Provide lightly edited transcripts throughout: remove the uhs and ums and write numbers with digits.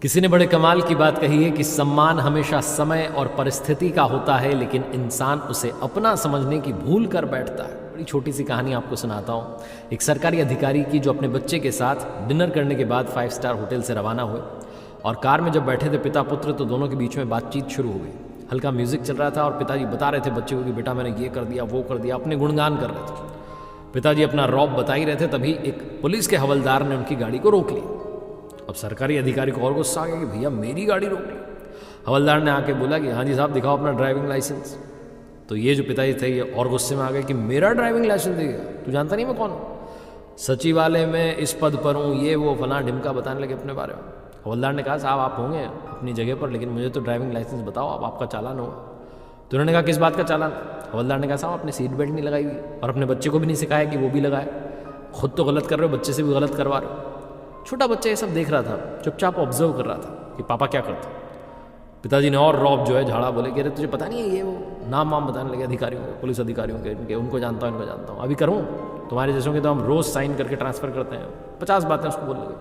किसी ने बड़े कमाल की बात कही है कि सम्मान हमेशा समय और परिस्थिति का होता है, लेकिन इंसान उसे अपना समझने की भूल कर बैठता है। बड़ी छोटी सी कहानी आपको सुनाता हूँ। एक सरकारी अधिकारी की जो अपने बच्चे के साथ डिनर करने के बाद 5 स्टार होटल से रवाना हुए और कार में जब बैठे थे पिता पुत्र, तो दोनों के बीच में बातचीत शुरू हो गई। हल्का म्यूजिक चल रहा था और पिताजी बता रहे थे बच्चे को कि बेटा मैंने ये कर दिया वो कर दिया, अपने गुणगान कर रहे थे। पिताजी अपना रौब बता ही रहे थे, तभी एक पुलिस के हवलदार ने उनकी गाड़ी को रोक लिया। अब सरकारी अधिकारी को और गुस्सा आ गया कि भैया मेरी गाड़ी रोक ली। हवलदार ने आके बोला कि हाँ जी साहब दिखाओ अपना ड्राइविंग लाइसेंस। तो ये जो पिताजी थे ये और गुस्से में आ गए कि मेरा ड्राइविंग लाइसेंस देगा, तू जानता नहीं मैं कौन हूँ, सचिवालय में इस पद पर हूँ, ये वो फला ढिमका बताने लगे अपने बारे में। हवलदार ने कहा साहब आप होंगे अपनी जगह पर, लेकिन मुझे तो ड्राइविंग लाइसेंस बताओ, अब आपका चालान हो। तो उन्होंने कहा किस बात का चालान। हवलदार ने कहा साहब आपने सीट बेल्ट नहीं लगाई हुई और अपने बच्चे को भी नहीं सिखाया कि वो भी लगाए, खुद तो गलत कर रहे हो, बच्चे से भी गलत करवा रहे हो। छोटा बच्चा ये सब देख रहा था, चुपचाप ऑब्जर्व कर रहा था कि पापा क्या करते। पिताजी ने और रौब जो है झाड़ा बोले कि अरे तुझे पता नहीं है, ये वो नाम वाम बताने लगे अधिकारियों को, पुलिस अधिकारियों के, इनके उनको जानता हूँ इनको जानता हूँ, अभी करूँ तुम्हारे जैसों के तो हम रोज़ साइन करके ट्रांसफ़र करते हैं। 50 बातें उसको बोल लगे।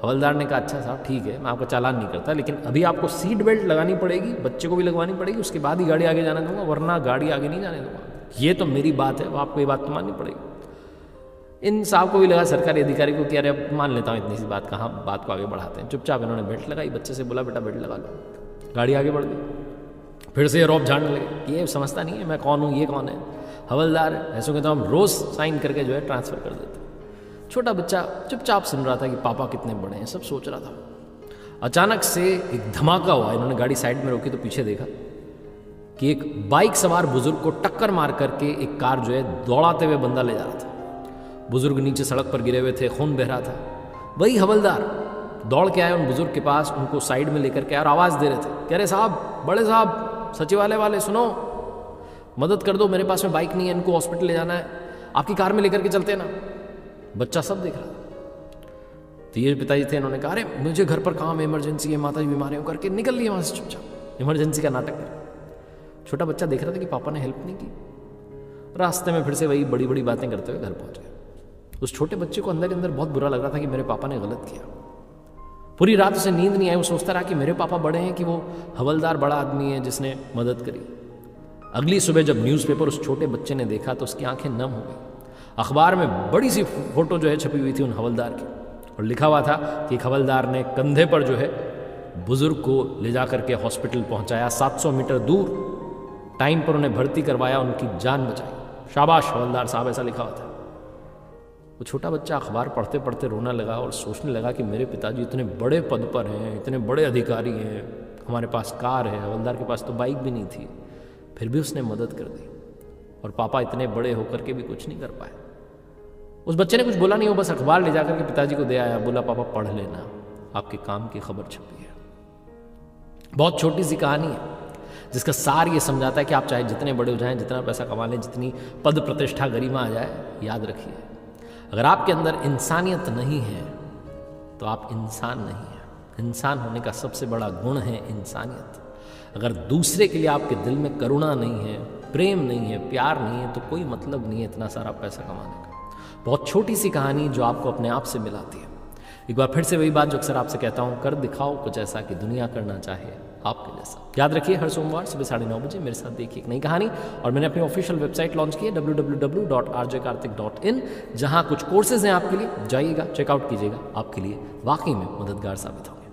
हवलदार ने कहा अच्छा साहब ठीक है मैं आपका चालान नहीं करता, लेकिन अभी आपको सीट बेल्ट लगानी पड़ेगी, बच्चे को भी लगवानी पड़ेगी, उसके बाद ही गाड़ी आगे जाने दूंगा, वरना गाड़ी आगे नहीं जाने दूंगा। ये तो मेरी बात है, आपको ये बात तो माननी पड़ेगी। इन साहब को भी लगा सरकारी अधिकारी को कि अरे अब मान लेता हूँ इतनी सी बात, कहाँ बात को आगे बढ़ाते हैं। चुपचाप इन्होंने बेल्ट लगाई, बच्चे से बोला बेटा बेल्ट लगा लो, गाड़ी आगे बढ़ गई। फिर से ये रौब झाड़ने लगे कि ये समझता नहीं है मैं कौन हूँ, ये कौन है, हवलदार है, ऐसों के तो हम रोज़ साइन करके जो है ट्रांसफ़र कर देते। छोटा बच्चा चुपचाप सुन रहा था कि पापा कितने बड़े हैं, सब सोच रहा था। अचानक से एक धमाका हुआ, इन्होंने गाड़ी साइड में रोकी तो पीछे देखा कि एक बाइक सवार बुजुर्ग को टक्कर मार करके एक कार जो है दौड़ाते हुए बंदा ले जा रहा था। बुजुर्ग नीचे सड़क पर गिरे हुए थे, खून बह रहा था। वही हवलदार दौड़ के आए उन बुजुर्ग के पास, उनको साइड में लेकर के और आवाज़ दे रहे थे, कह रहे साहब बड़े साहब सचिवालय वाले सुनो, मदद कर दो, मेरे पास में बाइक नहीं है, इनको हॉस्पिटल ले जाना है, आपकी कार में लेकर के चलते हैं ना। बच्चा सब देख रहा था। तो ये पिताजी थे, इन्होंने कहा अरे मुझे घर पर काम है, इमरजेंसी है, माता जी बीमार है, करके निकल लिए वहाँ से चुपचाप, इमरजेंसी का नाटक कर। छोटा बच्चा देख रहा था कि पापा ने हेल्प नहीं की। रास्ते में फिर से वही बड़ी बड़ी बातें करते हुए घर पहुँच गए। उस छोटे बच्चे को अंदर अंदर बहुत बुरा लग रहा था कि मेरे पापा ने गलत किया। पूरी रात उसे नींद नहीं आई, वो सोचता रहा कि मेरे पापा बड़े हैं कि वो हवलदार बड़ा आदमी है जिसने मदद करी। अगली सुबह जब न्यूज़पेपर उस छोटे बच्चे ने देखा तो उसकी आंखें नम हो गई। अखबार में बड़ी सी फोटो जो है छपी हुई थी उन हवलदार की, और लिखा हुआ था कि एक हवलदार ने कंधे पर जो है बुजुर्ग को ले जा करके हॉस्पिटल पहुंचाया, 700 मीटर दूर टाइम पर उन्हें भर्ती करवाया, उनकी जान बचाई, शाबाश हवलदार साहब, ऐसा लिखा हुआ था। वो छोटा बच्चा अखबार पढ़ते पढ़ते रोना लगा और सोचने लगा कि मेरे पिताजी इतने बड़े पद पर हैं, इतने बड़े अधिकारी हैं, हमारे पास कार है, हवलदार के पास तो बाइक भी नहीं थी, फिर भी उसने मदद कर दी, और पापा इतने बड़े होकर के भी कुछ नहीं कर पाए। उस बच्चे ने कुछ बोला नहीं, वो बस अखबार ले जाकर के पिताजी को दे आया, बोला पापा पढ़ लेना, आपके काम की खबर छपी है। बहुत छोटी सी कहानी है जिसका सार ये समझाता है कि आप चाहे जितने बड़े हो जाएं, जितना पैसा कमा लें, जितनी पद प्रतिष्ठा गरिमा आ जाए, याद रखिए अगर आपके अंदर इंसानियत नहीं है तो आप इंसान नहीं हैं। इंसान होने का सबसे बड़ा गुण है इंसानियत। अगर दूसरे के लिए आपके दिल में करुणा नहीं है, प्रेम नहीं है, प्यार नहीं है, तो कोई मतलब नहीं है इतना सारा पैसा कमाने का। बहुत छोटी सी कहानी जो आपको अपने आप से मिलाती है। एक बार फिर से वही बात जो अक्सर आपसे कहता हूँ, कर दिखाओ कुछ ऐसा कि दुनिया करना चाहे आपके जैसा। याद रखिए हर सोमवार सुबह 9:30 बजे मेरे साथ देखिए एक नई कहानी। और मैंने अपनी ऑफिशियल वेबसाइट लॉन्च की है www.rjkarthik.in, जहाँ कुछ कोर्सेज हैं आपके लिए, जाइएगा चेकआउट कीजिएगा, आपके लिए वाकई में मददगार साबित होंगे।